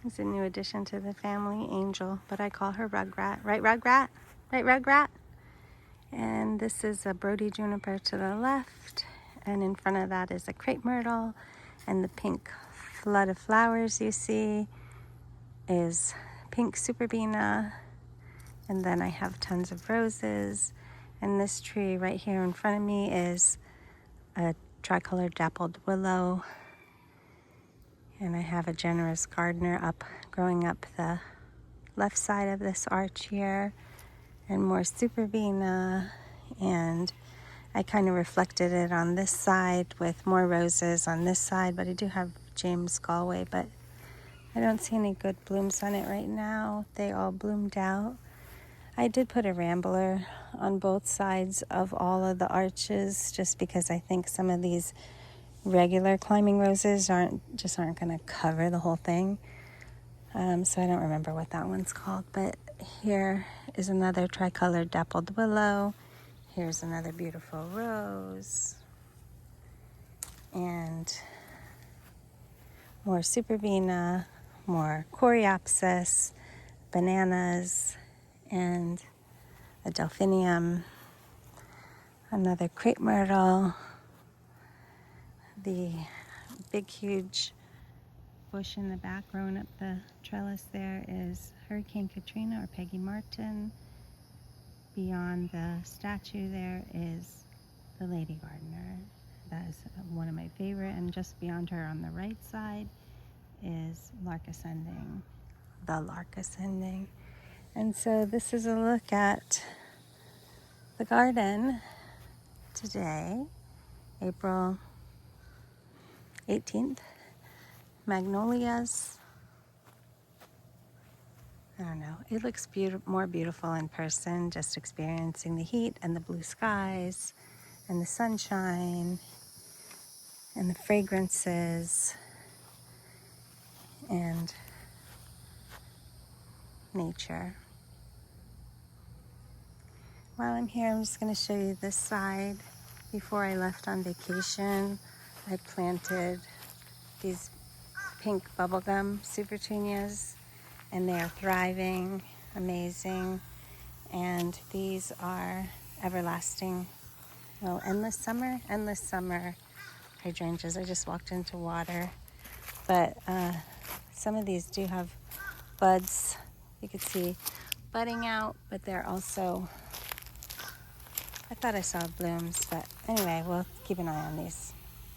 He's a new addition to the family, Angel, but I call her Rugrat. Right, Rugrat? Right, Rugrat? And this is a Brody juniper to the left, and in front of that is a crepe myrtle, and the pink flood of flowers you see is pink superbena, and then I have tons of roses, and this tree right here in front of me is a tricolored dappled willow, and I have a generous gardener growing up the left side of this arch here, and more superbena, and I kind of reflected it on this side with more roses on this side, but I do have James Galway, but I don't see any good blooms on it right now. They all bloomed out. I did put a rambler on both sides of all of the arches just because I think some of these regular climbing roses aren't going to cover the whole thing. So I don't remember what that one's called, but here is another tricolored dappled willow. Here's another beautiful rose, and more superbena, more coreopsis, bananas, and a delphinium, another crepe myrtle, the big huge bush in the back growing up the trellis there is Hurricane Katrina or Peggy Martin. Beyond the statue there is the Lady Gardener. That is one of my favorite, and just beyond her on the right side is Lark Ascending, the Lark Ascending. And so this is a look at the garden today, April 18th. Magnolias. I don't know. It looks more beautiful in person, just experiencing the heat and the blue skies and the sunshine and the fragrances and nature. While I'm here, I'm just going to show you this side. Before I left on vacation, I planted these pink bubblegum supertunias, and they are thriving, amazing. And these are everlasting, endless summer hydrangeas. I just walked into water, but some of these do have buds. You can see budding out, but they're also, I thought I saw blooms, but anyway, we'll keep an eye on these.